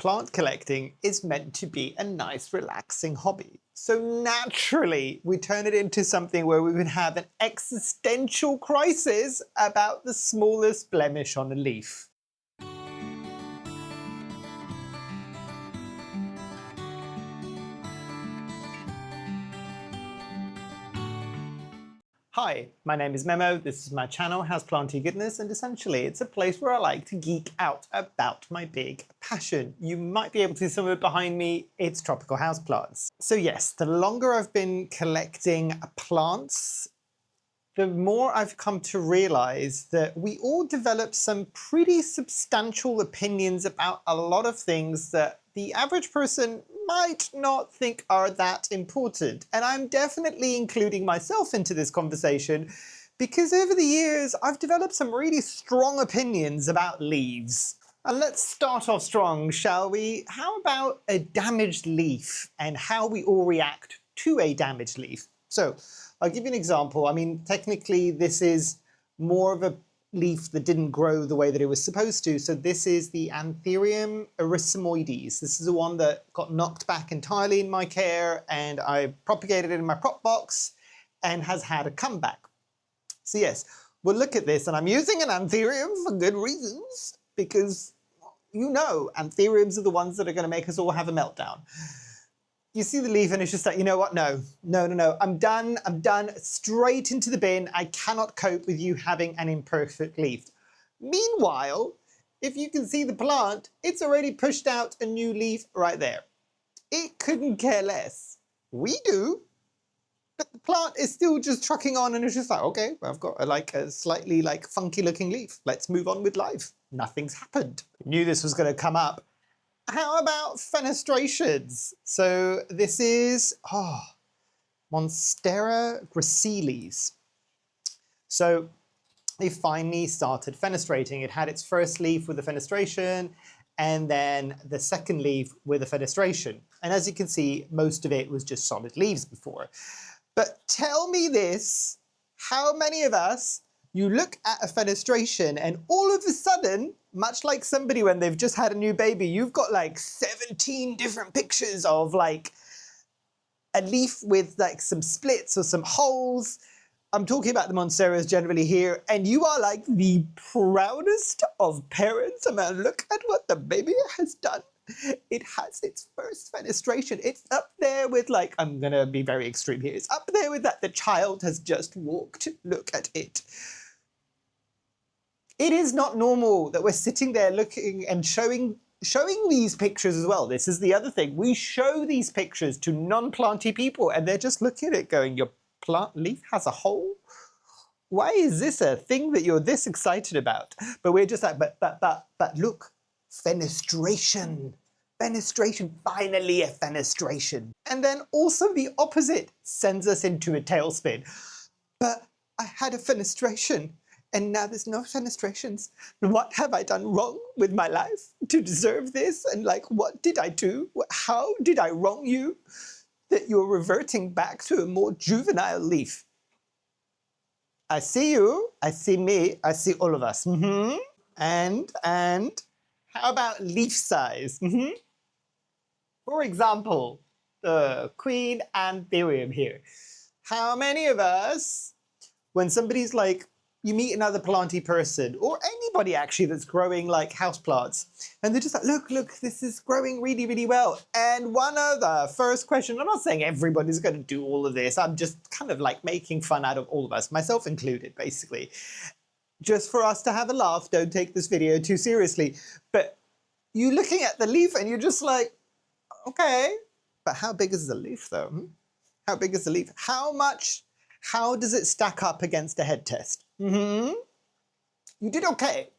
Plant collecting is meant to be a nice, relaxing hobby. So naturally, we turn it into something where we would have an existential crisis about the smallest blemish on a leaf. Hi, my name is Memo, this is my channel Houseplantygoodness, and essentially it's a place where I like to geek out about my big passion. You might be able to see some of it behind me, it's tropical houseplants. So yes, the longer I've been collecting plants, the more I've come to realize that we all develop some pretty substantial opinions about a lot of things that the average person might not think are that important. And I'm definitely including myself into this conversation because over the years I've developed some really strong opinions about leaves. And let's start off strong, shall we? How about a damaged leaf and how we all react to a damaged leaf? So I'll give you an example. I mean, technically this is more of a leaf that didn't grow the way that it was supposed to. So this is the Anthurium erythromoides. This is the one that got knocked back entirely in my care, and I propagated it in my prop box and has had a comeback. So yes, we'll look at this, and I'm using an Anthurium for good reasons, because you know Anthuriums are the ones that are going to make us all have a meltdown. You see the leaf and it's just like, you know what, no, I'm done, straight into the bin. I cannot cope with you having an imperfect leaf. Meanwhile, if you can see the plant, it's already pushed out a new leaf right there. It couldn't care less. We do, but the plant is still just trucking on and it's just like, okay, I've got a slightly funky looking leaf. Let's move on with life. Nothing's happened. I knew this was going to come up. How about fenestrations? So this is Monstera gracilis. So they finally started fenestrating. It had its first leaf with a fenestration and then the second leaf with a fenestration. And as you can see, most of it was just solid leaves before. But tell me this, how many of us, you look at a fenestration and all of a sudden, much like somebody when they've just had a new baby, you've got like 17 different pictures of like a leaf with like some splits or some holes. I'm talking about the Monsteras generally here, and you are like the proudest of parents. I mean, look at what the baby has done. It has its first fenestration. It's up there with like, I'm gonna be very extreme here. It's up there with that the child has just walked. Look at it. It is not normal that we're sitting there looking and showing these pictures as well. This is the other thing. We show these pictures to non-planty people and they're just looking at it going, your plant leaf has a hole? Why is this a thing that you're this excited about? But we're just like, but look, fenestration. Fenestration, finally a fenestration. And then also the opposite sends us into a tailspin. But I had a fenestration. And now there's no fenestrations. What have I done wrong with my life to deserve this? And like, what did I do? How did I wrong you that you're reverting back to a more juvenile leaf? I see you, I see me, I see all of us. And how about leaf size? For example, the Queen Anthurium here. How many of us, when somebody's like, you meet another planty person, or anybody actually that's growing like houseplants, and they're just like, look, this is growing really, really well. And one of the first question, I'm not saying everybody's going to do all of this, I'm just kind of like making fun out of all of us, myself included, basically. Just for us to have a laugh, don't take this video too seriously. But you're looking at the leaf and you're just like, okay, but how big is the leaf though? How big is the leaf? How does it stack up against a head test? You did okay,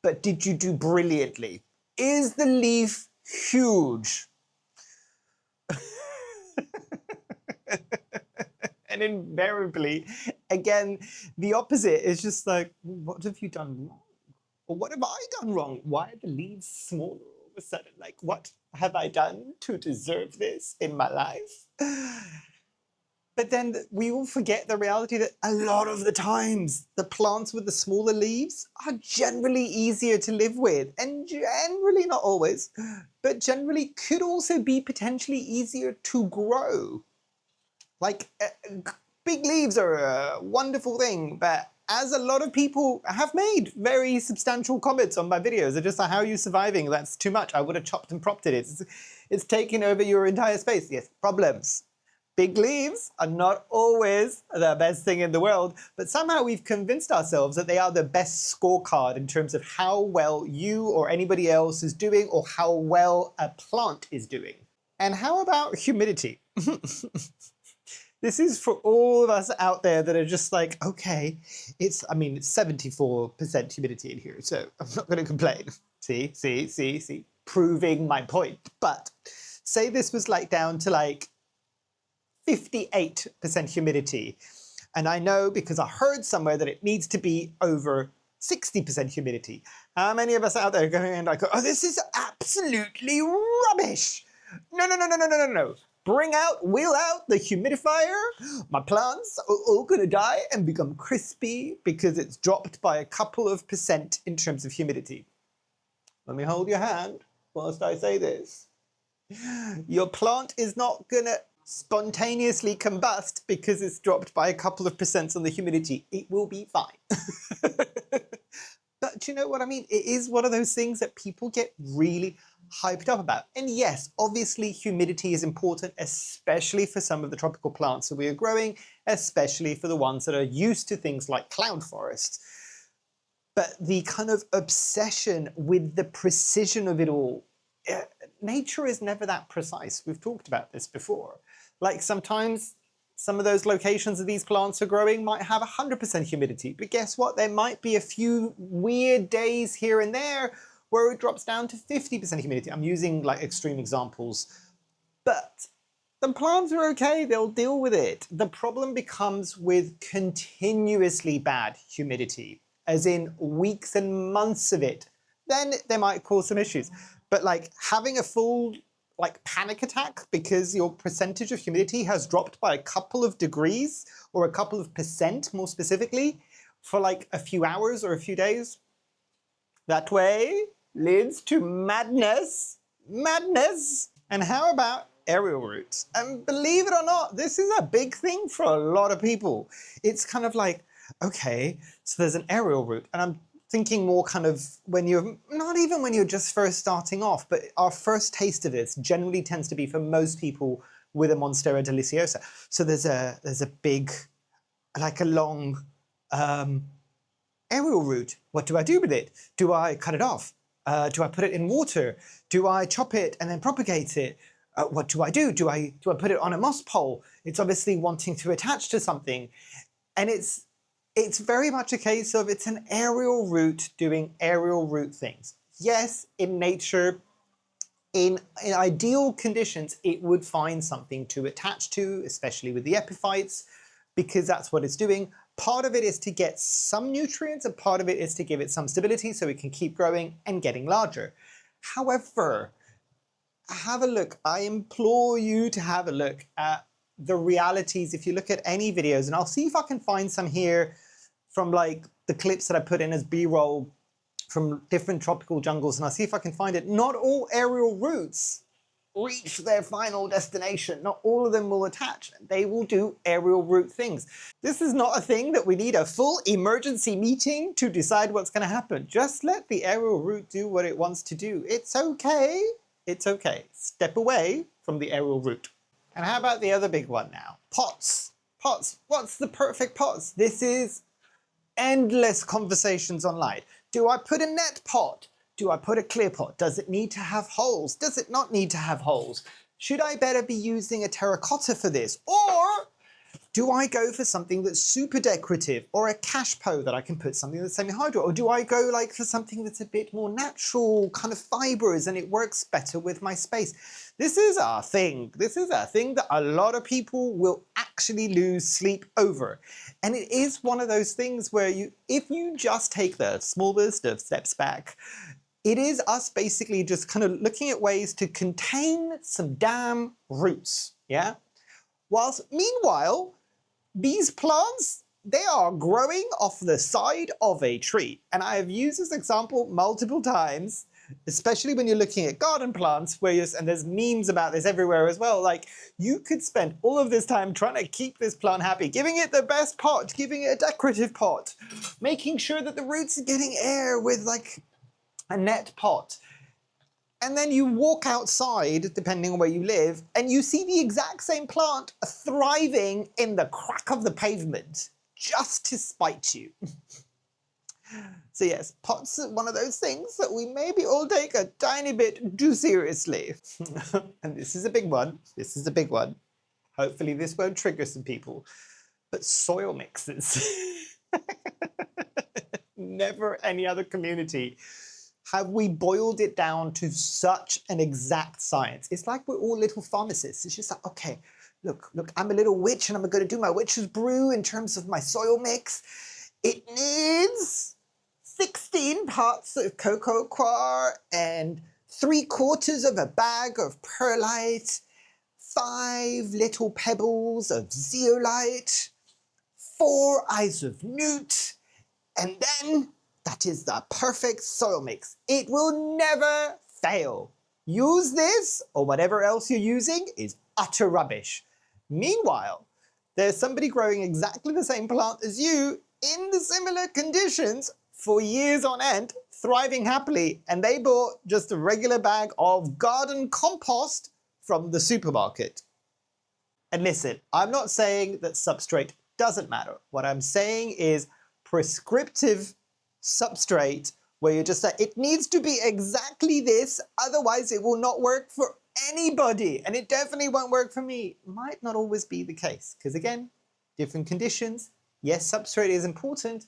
but did you do brilliantly? Is the leaf huge? And invariably, again, the opposite is just like, what have you done wrong? Or what have I done wrong? Why are the leaves smaller all of a sudden? Like, what have I done to deserve this in my life? But then we all forget the reality that a lot of the times the plants with the smaller leaves are generally easier to live with, and generally, not always, but generally could also be potentially easier to grow. Like, big leaves are a wonderful thing, but as a lot of people have made very substantial comments on my videos, they're just like, how are you surviving? That's too much. I would have chopped and propped it. It's taking over your entire space. Yes, problems. Big leaves are not always the best thing in the world, but somehow we've convinced ourselves that they are the best scorecard in terms of how well you or anybody else is doing or how well a plant is doing. And how about humidity? This is for all of us out there that are just like, okay, it's 74% humidity in here, so I'm not going to complain. See, proving my point. But say this was like down to like 58% humidity. And I know because I heard somewhere that it needs to be over 60% humidity. How many of us out there are going and like, oh, this is absolutely rubbish. No. Wheel out the humidifier. My plants are all gonna die and become crispy because it's dropped by a couple of percent in terms of humidity. Let me hold your hand whilst I say this. Your plant is not gonna spontaneously combust because it's dropped by a couple of percent on the humidity. It will be fine. But you know what I mean? It is one of those things that people get really hyped up about. And yes, obviously humidity is important, especially for some of the tropical plants that we are growing, especially for the ones that are used to things like cloud forests. But the kind of obsession with the precision of it all, nature is never that precise. We've talked about this before. Like sometimes some of those locations that these plants are growing might have 100% humidity, but guess what? There might be a few weird days here and there where it drops down to 50% humidity. I'm using like extreme examples, but the plants are okay, they'll deal with it. The problem becomes with continuously bad humidity, as in weeks and months of it. Then they might cause some issues. But like having a full panic attack because your percentage of humidity has dropped by a couple of degrees or a couple of percent more specifically for like a few hours or a few days, that way leads to madness. And how about aerial roots? And believe it or not, this is a big thing for a lot of people. It's kind of like, okay, so there's an aerial root, and I'm thinking more kind of when you're, not even when you're just first starting off, but our first taste of this generally tends to be for most people with a Monstera deliciosa. So there's a big, like a long aerial root. What do I do with it? Do I cut it off? Do I put it in water? Do I chop it and then propagate it? What do I do? Do I put it on a moss pole? It's obviously wanting to attach to something. And it's very much a case of it's an aerial root doing aerial root things. Yes, in nature, in ideal conditions, it would find something to attach to, especially with the epiphytes, because that's what it's doing. Part of it is to get some nutrients and part of it is to give it some stability so it can keep growing and getting larger. However, have a look. I implore you to have a look at the realities. If you look at any videos, and I'll see if I can find some here from like the clips that I put in as B-roll from different tropical jungles, and I'll see if I can find it. Not all aerial roots reach their final destination. Not all of them will attach. They will do aerial root things. This is not a thing that we need a full emergency meeting to decide what's going to happen. Just let the aerial root do what it wants to do. It's okay. It's okay. Step away from the aerial root. And how about the other big one now? Pots. Pots. What's the perfect pots? This is endless conversations online. Do I put a net pot? Do I put a clear pot? Does it need to have holes? Does it not need to have holes? Should I better be using a terracotta for this? Or do I go for something that's super decorative, or a cashpo that I can put something that's semi-hydro? Or do I go like for something that's a bit more natural, kind of fibers, and it works better with my space? This is our thing. This is a thing that a lot of people will actually lose sleep over. And it is one of those things where if you just take the smallest of steps back, it is us basically just kind of looking at ways to contain some damn roots, yeah? Whilst meanwhile, these plants, they are growing off the side of a tree. And I have used this example multiple times, especially when you're looking at garden plants, and there's memes about this everywhere as well. Like, you could spend all of this time trying to keep this plant happy, giving it the best pot, giving it a decorative pot, making sure that the roots are getting air with like a net pot. And then you walk outside, depending on where you live, and you see the exact same plant thriving in the crack of the pavement, just to spite you. So yes, pots are one of those things that we maybe all take a tiny bit too seriously. And this is a big one. This is a big one. Hopefully this won't trigger some people. But soil mixes. Never any other community have we boiled it down to such an exact science. It's like we're all little pharmacists. It's just like, okay, look, I'm a little witch and I'm going to do my witch's brew in terms of my soil mix. It needs 16 parts of cocoa coir and 3/4 of a bag of perlite, 5 little pebbles of zeolite, 4 eyes of newt, and then that is the perfect soil mix. It will never fail. Use this or whatever else you're using is utter rubbish. Meanwhile, there's somebody growing exactly the same plant as you in the similar conditions for years on end, thriving happily, and they bought just a regular bag of garden compost from the supermarket. And listen, I'm not saying that substrate doesn't matter. What I'm saying is prescriptive substrate, where you're just like, it needs to be exactly this, otherwise it will not work for anybody, and it definitely won't work for me. Might not always be the case, because again, different conditions. Yes, substrate is important,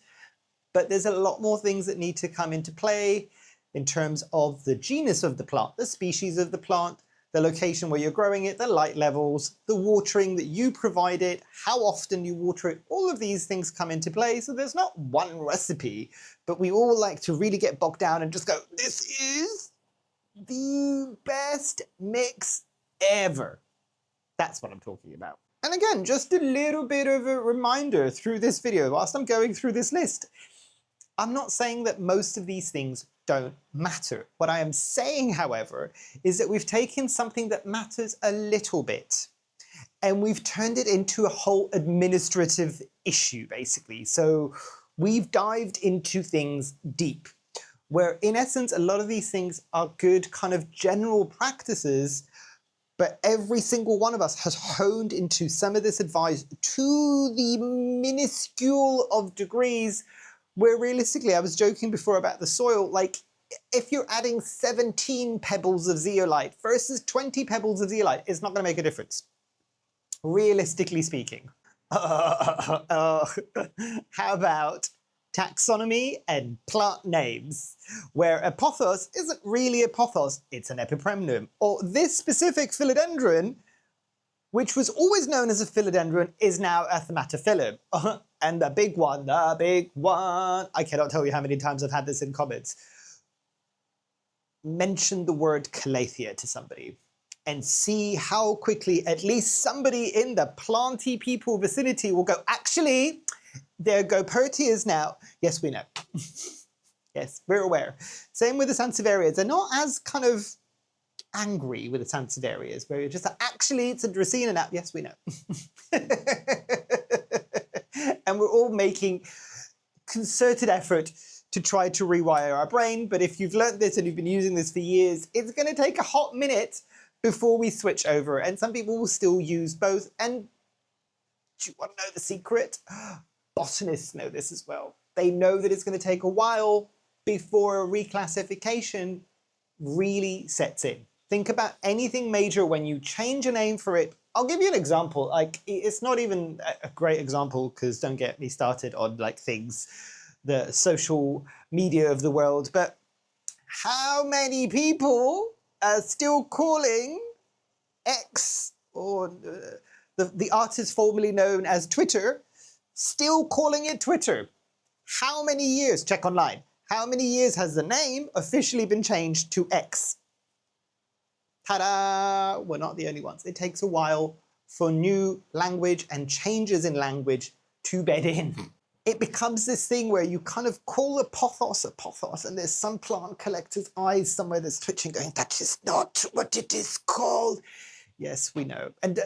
but there's a lot more things that need to come into play in terms of the genus of the plant, the species of the plant, the location where you're growing it, the light levels, the watering that you provide it, how often you water it, all of these things come into play. So there's not one recipe, but we all like to really get bogged down and just go, this is the best mix ever. That's what I'm talking about. And again, just a little bit of a reminder through this video, whilst I'm going through this list, I'm not saying that most of these things don't matter. What I am saying, however, is that we've taken something that matters a little bit and we've turned it into a whole administrative issue, basically. So we've dived into things deep, where in essence, a lot of these things are good kind of general practices, but every single one of us has honed into some of this advice to the minuscule of degrees, where realistically, I was joking before about the soil, like if you're adding 17 pebbles of zeolite versus 20 pebbles of zeolite, it's not going to make a difference, realistically speaking. How about taxonomy and plant names, where a pothos isn't really a pothos, it's an epipremnum. Or this specific philodendron, which was always known as a philodendron, is now a thaumatophyllum. And the big one, I cannot tell you how many times I've had this in comments. Mention the word calathea to somebody and see how quickly at least somebody in the planty people vicinity will go, actually, they're Gopertias now. Yes, we know. Yes, we're aware. Same with the Sansevierias. They're not as kind of angry with the Sansevierias, where you're just like, actually, it's a Dracaena now. Yes, we know. And we're all making concerted effort to try to rewire our brain. But if you've learned this and you've been using this for years, it's going to take a hot minute before we switch over. And some people will still use both. And do you want to know the secret? Botanists know this as well. They know that it's going to take a while before a reclassification really sets in. Think about anything major when you change a name for it. I'll give you an example. Like, it's not even a great example, because don't get me started on like things, the social media of the world, but how many people are still calling X, or the artist formerly known as Twitter, still calling it Twitter? How many years? Check online. How many years has the name officially been changed to X? Ta-da! We're not the only ones. It takes a while for new language and changes in language to bed in. It becomes this thing where you kind of call a pothos, and there's some plant collector's eyes somewhere that's twitching going, that is not what it is called. Yes, we know. And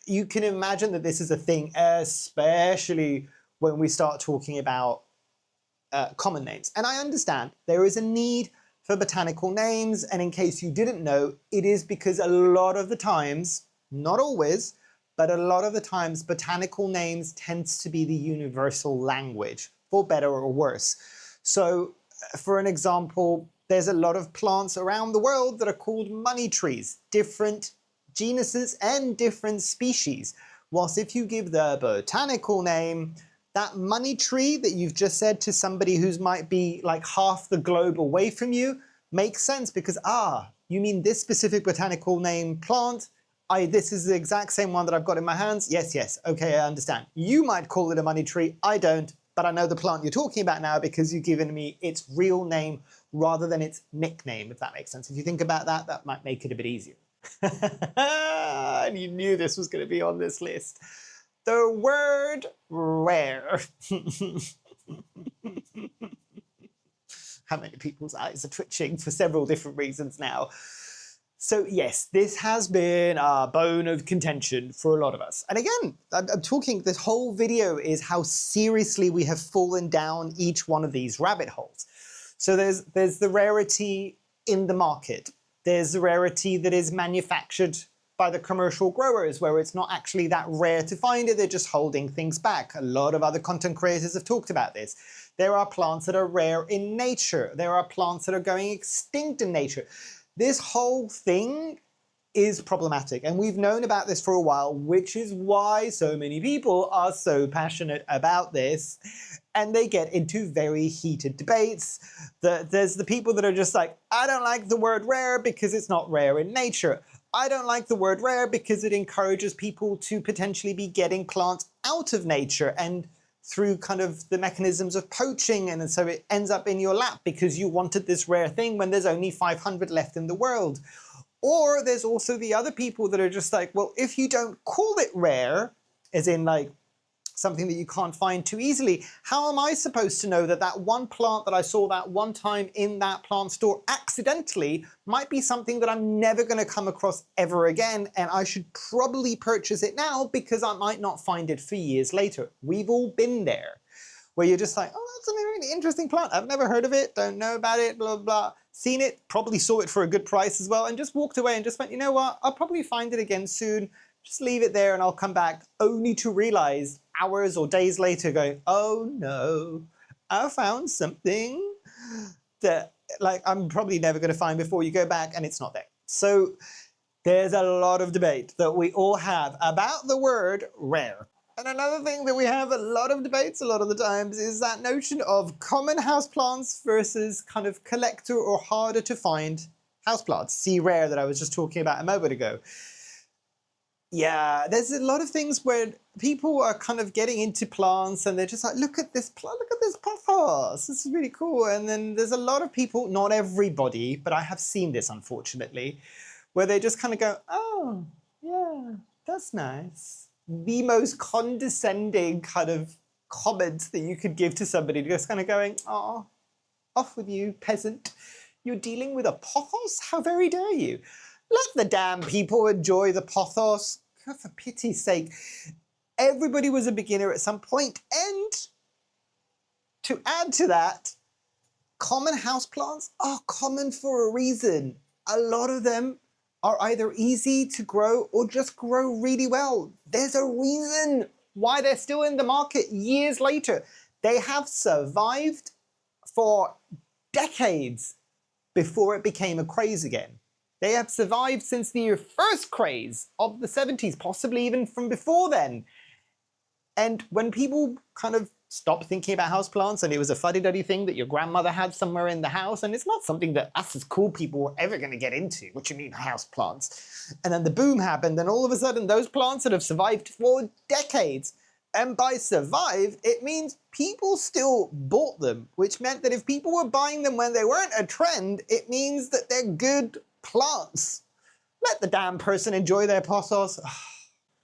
you can imagine that this is a thing, especially when we start talking about common names. And I understand there is a need for botanical names. And in case you didn't know, it is because a lot of the times, not always, but a lot of the times botanical names tends to be the universal language, for better or worse. So for an example, there's a lot of plants around the world that are called money trees, different genuses and different species. Whilst if you give the botanical name, that money tree that you've just said to somebody who's might be like half the globe away from you makes sense because, you mean this specific botanical name plant? This is the exact same one that I've got in my hands. Yes, okay, I understand. You might call it a money tree, I don't, but I know the plant you're talking about now because you've given me its real name rather than its nickname, if that makes sense. If you think about that, that might make it a bit easier. And you knew this was going to be on this list. The word rare. How many people's eyes are twitching for several different reasons now? So yes, this has been a bone of contention for a lot of us. And again, I'm talking, this whole video is how seriously we have fallen down each one of these rabbit holes. So there's the rarity in the market. There's the rarity that is manufactured by the commercial growers, where it's not actually that rare to find it, they're just holding things back. A lot of other content creators have talked about this. There are plants that are rare in nature. There are plants that are going extinct in nature. This whole thing is problematic, and we've known about this for a while, which is why so many people are so passionate about this, and they get into very heated debates. There's the people that are just like, I don't like the word rare because it's not rare in nature. I don't like the word rare because it encourages people to potentially be getting plants out of nature and through kind of the mechanisms of poaching, and so it ends up in your lap because you wanted this rare thing when there's only 500 left in the world. Or there's also the other people that are just like, well, if you don't call it rare, as in like something that you can't find too easily, how am I supposed to know that that one plant that I saw that one time in that plant store accidentally might be something that I'm never going to come across ever again, and I should probably purchase it now because I might not find it for years later. We've all been there, where you're just like, oh, that's a really interesting plant. I've never heard of it, don't know about it, blah, blah. Seen it, probably saw it for a good price as well, and just walked away and just went, you know what, I'll probably find it again soon. Just leave it there and I'll come back, only to realize hours or days later going, oh no, I found something that like I'm probably never going to find before you go back, and it's not there. So there's a lot of debate that we all have about the word rare. And another thing that we have a lot of debates a lot of the times is that notion of common houseplants versus kind of collector or harder to find houseplants. See rare that I was just talking about a moment ago. Yeah, there's a lot of things where people are kind of getting into plants and they're just like, look at this plant, look at this pothos, this is really cool. And then there's a lot of people, not everybody, but I have seen this unfortunately, where they just kind of go, oh, yeah, that's nice. The most condescending kind of comments that you could give to somebody, just kind of going, oh, off with you, peasant. You're dealing with a pothos? How very dare you? Let the damn people enjoy the pothos. God, for pity's sake. Everybody was a beginner at some point, and to add to that, common houseplants are common for a reason. A lot of them are either easy to grow or just grow really well. There's a reason why they're still in the market years later. They have survived for decades before it became a craze again. They have survived since the first craze of the 70s, possibly even from before then. And when people kind of stopped thinking about houseplants and it was a fuddy-duddy thing that your grandmother had somewhere in the house, and it's not something that us as cool people were ever going to get into, what you mean houseplants? And then the boom happened, and all of a sudden those plants that have survived for decades, and by survive, it means people still bought them, which meant that if people were buying them when they weren't a trend, it means that they're good plants. Let the damn person enjoy their pothos.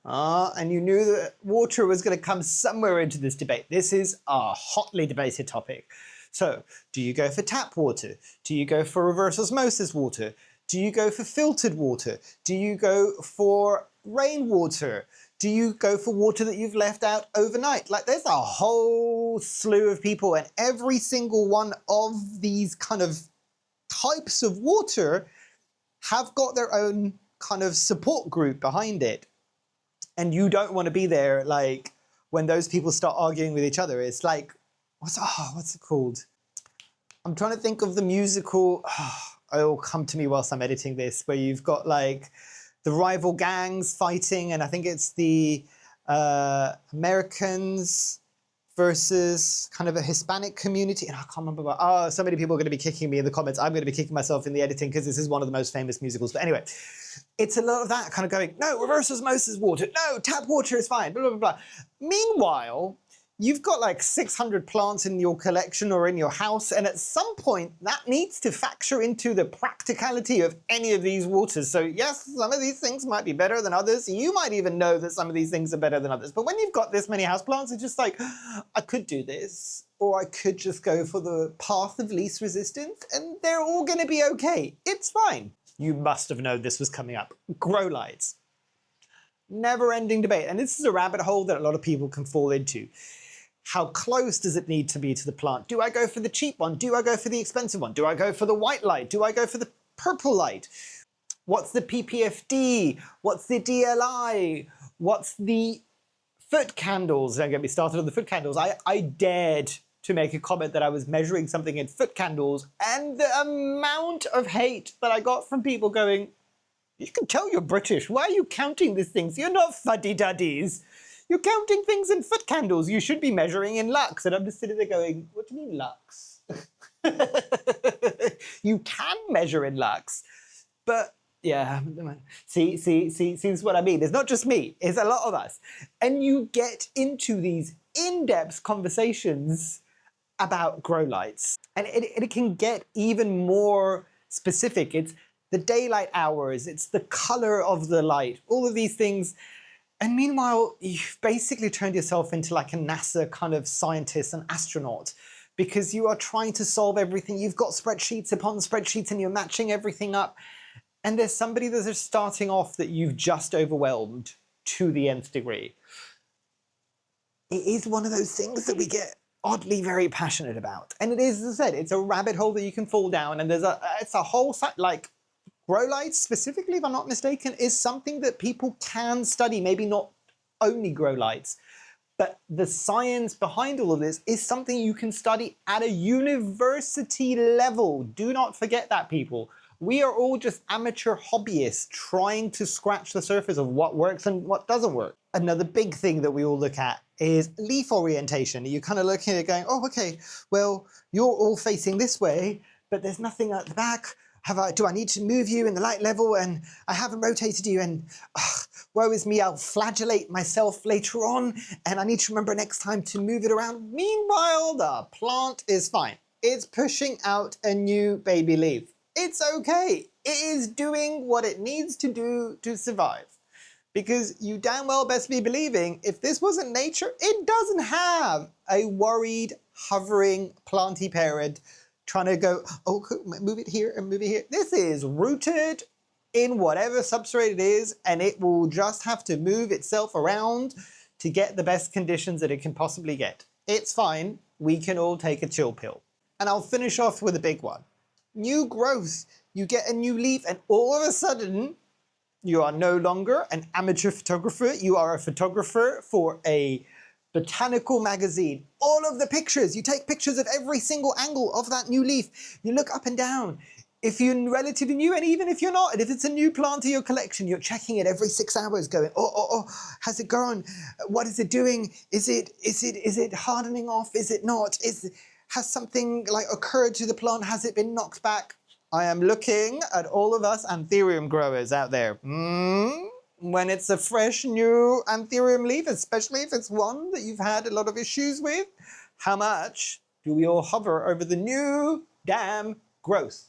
And you knew that water was going to come somewhere into this debate. This is a hotly debated topic. So, do you go for tap water? Do you go for reverse osmosis water? Do you go for filtered water? Do you go for rainwater? Do you go for water that you've left out overnight? Like, there's a whole slew of people, and every single one of these kind of types of water have got their own kind of support group behind it. And you don't want to be there, like, when those people start arguing with each other. It's like, what's it called? I'm trying to think of the musical. It'll come to me whilst I'm editing this, where you've got like the rival gangs fighting, and I think it's the Americans versus kind of a Hispanic community. And I can't remember what, so many people are going to be kicking me in the comments. I'm going to be kicking myself in the editing because this is one of the most famous musicals. But anyway, it's a lot of that kind of going, no, reverse osmosis water, no, tap water is fine, blah, blah, blah. Meanwhile, you've got like 600 plants in your collection or in your house, and at some point that needs to factor into the practicality of any of these waters. So yes, some of these things might be better than others. You might even know that some of these things are better than others. But when you've got this many houseplants, it's just like, I could do this, or I could just go for the path of least resistance, and they're all going to be okay. It's fine. You must have known this was coming up. Grow lights. Never-ending debate. And this is a rabbit hole that a lot of people can fall into. How close does it need to be to the plant? Do I go for the cheap one? Do I go for the expensive one? Do I go for the white light? Do I go for the purple light? What's the PPFD? What's the DLI? What's the foot candles? Don't get me started on the foot candles. I dared to make a comment that I was measuring something in foot candles, and the amount of hate that I got from people going, you can tell you're British. Why are you counting these things? You're not fuddy-duddies. You're counting things in foot candles. You should be measuring in lux. And I'm just sitting there going, what do you mean lux? You can measure in lux. But yeah, see, this is what I mean. It's not just me, it's a lot of us. And you get into these in-depth conversations about grow lights. And it can get even more specific. It's the daylight hours, it's the color of the light, all of these things. And meanwhile, you've basically turned yourself into like a NASA kind of scientist, an astronaut, because you are trying to solve everything. You've got spreadsheets upon spreadsheets and you're matching everything up. And there's somebody that's just starting off that you've just overwhelmed to the nth degree. It is one of those things that we get oddly very passionate about. And it is, as I said, it's a rabbit hole that you can fall down, and it's a whole site, like grow lights specifically, if I'm not mistaken, is something that people can study, maybe not only grow lights, but the science behind all of this is something you can study at a university level. Do not forget that, people. We are all just amateur hobbyists trying to scratch the surface of what works and what doesn't work. Another big thing that we all look at is leaf orientation. You're kind of looking at it going, oh, okay, well, you're all facing this way, but there's nothing at the back. Do I need to move you in the light level? And I haven't rotated you, and woe is me, I'll flagellate myself later on, and I need to remember next time to move it around. Meanwhile, the plant is fine. It's pushing out a new baby leaf. It's okay. It is doing what it needs to do to survive. Because you damn well best be believing, if this wasn't nature, it doesn't have a worried, hovering planty parent trying to go, oh, move it here and move it here. This is rooted in whatever substrate it is, and it will just have to move itself around to get the best conditions that it can possibly get. It's fine. We can all take a chill pill. And I'll finish off with a big one. New growth. You get a new leaf, and all of a sudden, you are no longer an amateur photographer. You are a photographer for a botanical magazine. All of the pictures, you take pictures of every single angle of that new leaf. You look up and down. If you're relatively new, and even if you're not, and if it's a new plant to your collection, you're checking it every 6 hours going, oh, has it grown? What is it doing? Is it hardening off? Is it not? Has something like occurred to the plant? Has it been knocked back? I am looking at all of us anthurium growers out there. When it's a fresh new anthurium leaf, especially if it's one that you've had a lot of issues with, how much do we all hover over the new damn growth?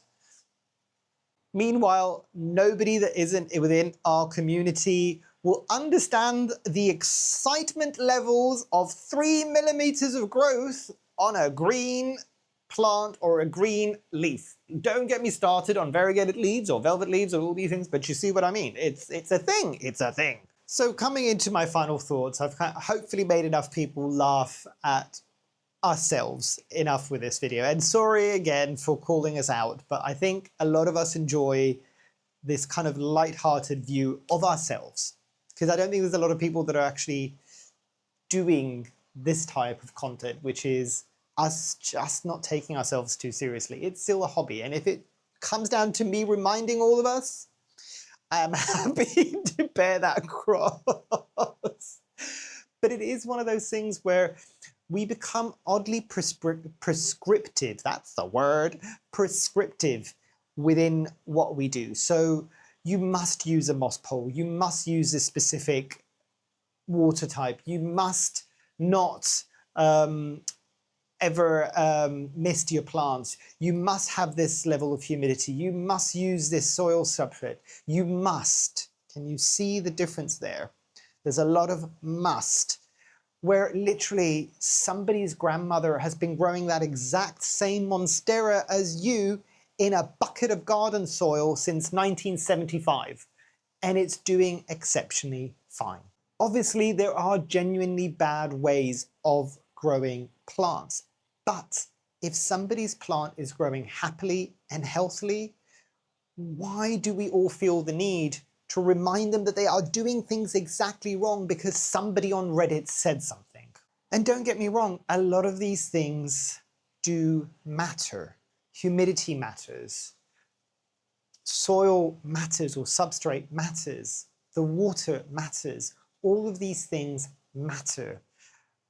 Meanwhile, nobody that isn't within our community will understand the excitement levels of 3 millimeters of growth on a green plant or a green leaf. Don't get me started on variegated leaves or velvet leaves or all these things, but you see what I mean. It's a thing. It's a thing. So coming into my final thoughts, I've hopefully made enough people laugh at ourselves enough with this video. And sorry again for calling us out, but I think a lot of us enjoy this kind of light-hearted view of ourselves, because I don't think there's a lot of people that are actually doing this type of content, which is us just not taking ourselves too seriously. It's still a hobby, and if it comes down to me reminding all of us, I am happy to bear that cross. But it is one of those things where we become oddly prescriptive, that's the word, prescriptive within what we do. So you must use a moss pole, you must use a specific water type, you must not ever mist your plants, you must have this level of humidity, you must use this soil substrate, you must. Can you see the difference there? There's a lot of must, where literally somebody's grandmother has been growing that exact same monstera as you in a bucket of garden soil since 1975, and it's doing exceptionally fine. Obviously, there are genuinely bad ways of growing plants, but if somebody's plant is growing happily and healthily, why do we all feel the need to remind them that they are doing things exactly wrong because somebody on Reddit said something? And don't get me wrong, a lot of these things do matter. Humidity matters, soil matters or substrate matters, the water matters, all of these things matter.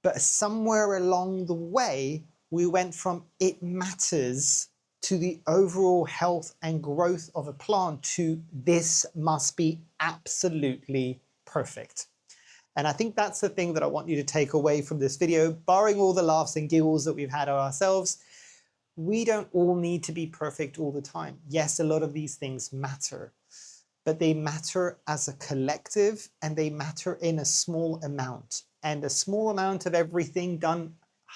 But somewhere along the way, we went from it matters to the overall health and growth of a plant to this must be absolutely perfect. And I think that's the thing that I want you to take away from this video, barring all the laughs and giggles that we've had ourselves. We don't all need to be perfect all the time. Yes, a lot of these things matter, but they matter as a collective and they matter in a small amount. And a small amount of everything done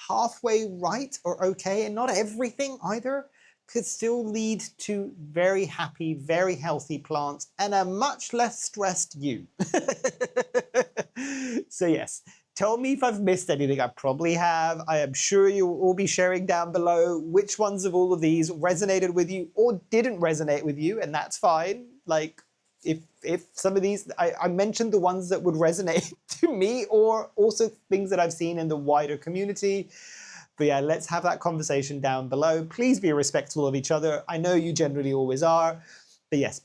halfway right or okay, and not everything either, could still lead to very happy, very healthy plants and a much less stressed you. So yes, tell me if I've missed anything. I probably have. I am sure you will all be sharing down below which ones of all of these resonated with you or didn't resonate with you, and that's fine. Like, if some of these, I mentioned the ones that would resonate to me, or also things that I've seen in the wider community. But yeah, let's have that conversation down below. Please be respectful of each other. I know you generally always are. But yes,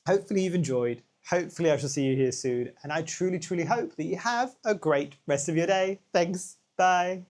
hopefully you've enjoyed. Hopefully I shall see you here soon. And I truly, truly hope that you have a great rest of your day. Thanks. Bye.